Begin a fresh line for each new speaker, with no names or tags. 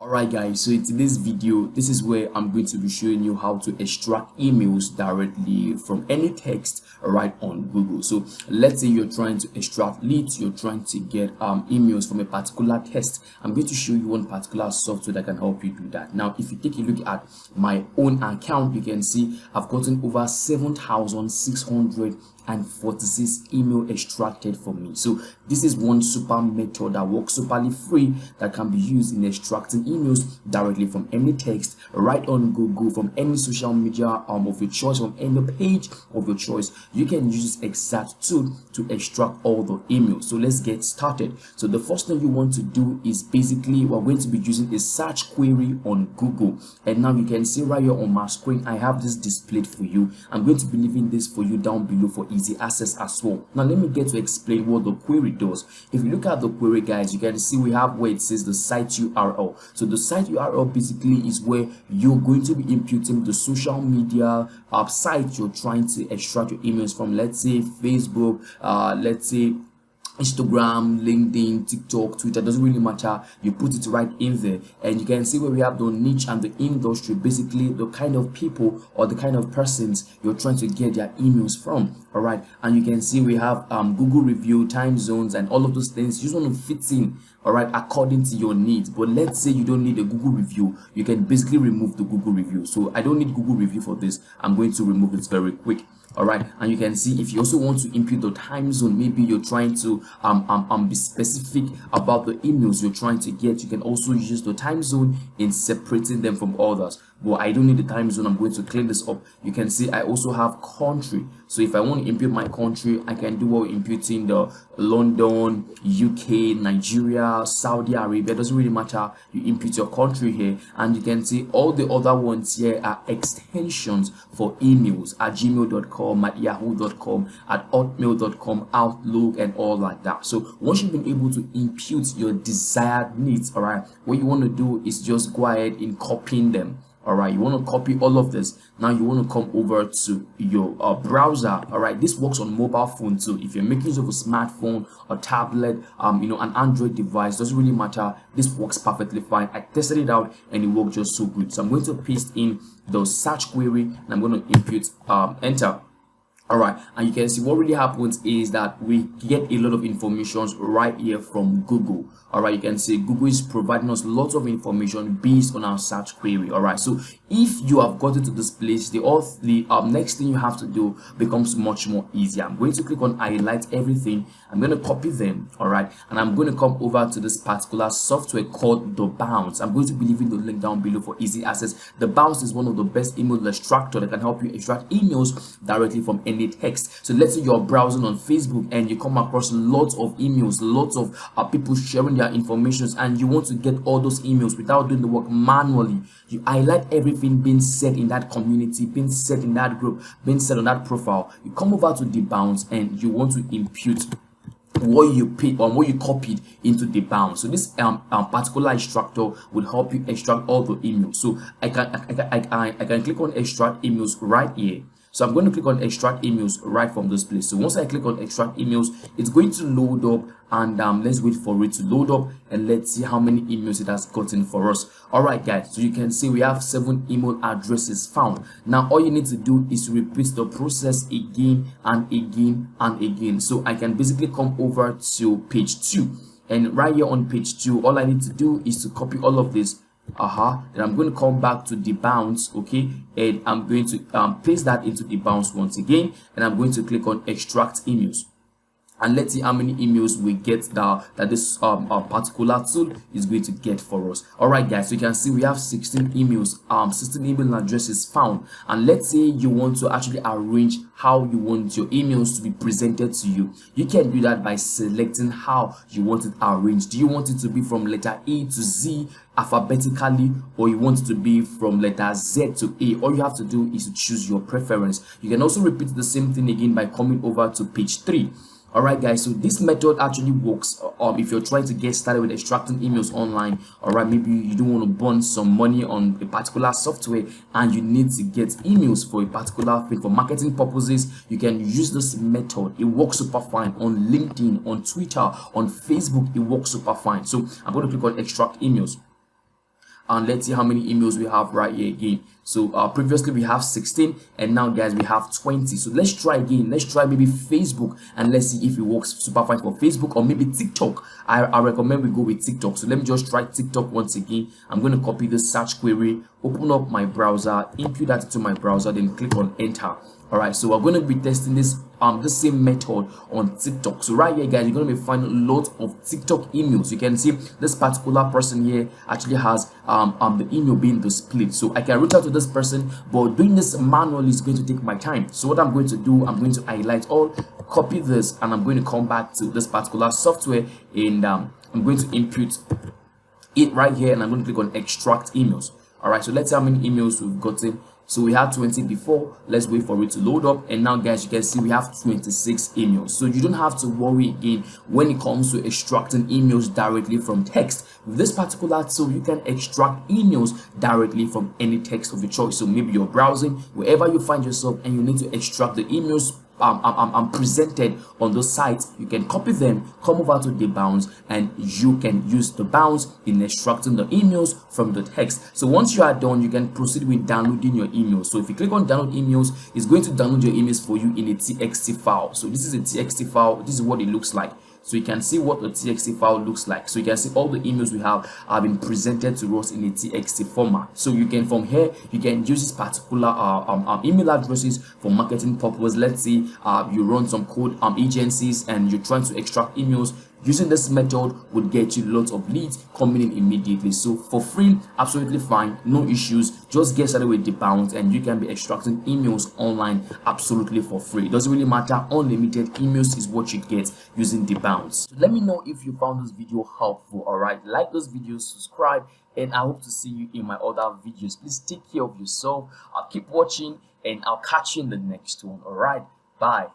Alright guys, so in today's video, this is where I'm going to be showing you how to extract emails directly from any text right on Google. So let's say you're trying to extract leads, you're trying to get emails from a particular text. I'm going to show you one particular software that can help you do that. Now, if you take a look at my own account, you can see I've gotten over 7,646 email extracted from me. So this is one super method that works superly free that can be used in extracting emails directly from any text right on Google, from any social media of your choice, from any page of your choice. You can use this exact tool to extract all the emails. So let's get started. So the first thing you want to do is basically we're going to be using a search query on Google, and now you can see right here on my screen I have this displayed for you. I'm going to be leaving this for you down below for easy access as well. Now let me get to explain what the query does. If you look at the query, guys, you can see we have where it says the site URL. So the site URL basically is where you're going to be imputing the social media site you're trying to extract your emails from. Let's say Facebook, let's say Instagram, LinkedIn, TikTok, Twitter, doesn't really matter. You put it right in there, and you can see where we have the niche and the industry, basically the kind of people or the kind of persons you're trying to get their emails from. All right, and you can see we have Google review, time zones, and all of those things. You just want to fit in, all right, according to your needs. But let's say you don't need a Google review, you can basically remove the Google review. So I don't need Google review for this. I'm going to remove it very quick. All right, and you can see if you also want to input the time zone, maybe you're trying to be specific about the emails you're trying to get, you can also use the time zone in separating them from others. But I don't need the time zone. I'm going to clean this up. You can see I also have country. So if I want to input my country, I can do what inputting the London, UK, Nigeria, Saudi Arabia. It doesn't really matter. You input your country here, and you can see all the other ones here are extensions for emails at gmail.com, at yahoo.com, at hotmail.com, Outlook, and all like that. So once you've been able to impute your desired needs, all right, what you want to do is just go ahead and copying them. All right, you want to copy all of this. Now you want to come over to your browser. All right, this works on mobile phone too. If you're making use of a smartphone or tablet, an Android device, doesn't really matter. This works perfectly fine. I tested it out and it worked just so good. So I'm going to paste in the search query and I'm going to input enter. All right, and you can see what really happens is that we get a lot of information right here from Google. All right, you can see Google is providing us lots of information based on our search query. All right, so if you have gotten to this place, the next thing you have to do becomes much more easier. I'm going to click on highlight everything. I'm going to copy them. All right, and I'm going to come over to this particular software called The Bounce. I'm going to be leaving the link down below for easy access. The Bounce is one of the best email extractor that can help you extract emails directly from any text. So let's say you're browsing on Facebook and you come across lots of emails, lots of people sharing their information, and you want to get all those emails without doing the work manually. You highlight everything being said in that community, being said in that group, being said on that profile. You come over to The Bounce and you want to impute what you pick or what you copied into The Bounce. So this particular extractor would help you extract all the emails. So I can click on extract emails right here. So I'm going to click on extract emails right from this place. So once I click on extract emails, it's going to load up, and let's wait for it to load up and let's see how many emails it has gotten for us. All right, guys, so you can see we have 7 email addresses found. Now all you need to do is repeat the process again and again and again. So I can basically come over to page 2, and right here on page 2, all I need to do is to copy all of this. Then I'm going to come back to The Bounce, okay, and I'm going to paste that into The Bounce once again, and I'm going to click on extract emails, and let's see how many emails we get that this particular tool is going to get for us. All right, guys, so you can see we have 16 emails, 16 email addresses found. And let's say you want to actually arrange how you want your emails to be presented to you. You can do that by selecting how you want it arranged. Do you want it to be from letter A to Z alphabetically, or you want it to be from letter Z to A? All you have to do is to choose your preference. You can also repeat the same thing again by coming over to page 3. All right, guys, so this method actually works if you're trying to get started with extracting emails online. All right, maybe you don't want to burn some money on a particular software and you need to get emails for a particular thing for marketing purposes. You can use this method. It works super fine on LinkedIn, on Twitter, on Facebook. It works super fine. So I'm going to click on extract emails. and let's see how many emails we have right here again. So previously we have 16, and now guys we have 20. So let's try again. Let's try maybe Facebook, and let's see if it works super fine for Facebook, or maybe TikTok. I recommend we go with TikTok. So let me just try TikTok once again. I'm going to copy the search query, open up my browser, input that into my browser, then click on enter. All right, so we're going to be testing this the same method on TikTok. So right here guys, you're going to be finding lots of TikTok emails. You can see this particular person here actually has the email being displayed. So I can reach out to this person, but doing this manually is going to take my time. So what I'm going to do, I'm going to highlight all, copy this, and I'm going to come back to this particular software, and I'm going to input it right here, and I'm going to click on extract emails. All right, so let's see how many emails we've gotten. So we had 20 before. Let's wait for it to load up, and now guys, you can see we have 26 emails. So you don't have to worry again when it comes to extracting emails directly from text. With this particular tool, you can extract emails directly from any text of your choice. So maybe you're browsing wherever you find yourself, and you need to extract the emails presented on those sites. You can copy them, come over to the bounds, and you can use the bounds in extracting the emails from the text. So once you are done, you can proceed with downloading your emails. So if you click on download emails, it's going to download your emails for you in a txt file. So this is a txt file. This is what it looks like. So you can see what the txt file looks like. So you can see all the emails we have been presented to us in a txt format. So you can, from here, you can use this particular email addresses for marketing purpose. Let's say you run some code agencies, and you're trying to extract emails. Using this method would get you lots of leads coming in immediately. So for free, absolutely fine, no issues. Just get started with the bounds, and you can be extracting emails online absolutely for free. It doesn't really matter. Unlimited emails is what you get using the bounds. So let me know if you found this video helpful. All right, like this video, subscribe, and I hope to see you in my other videos. Please take care of yourself. I'll keep watching, and I'll catch you in the next one. All right, bye.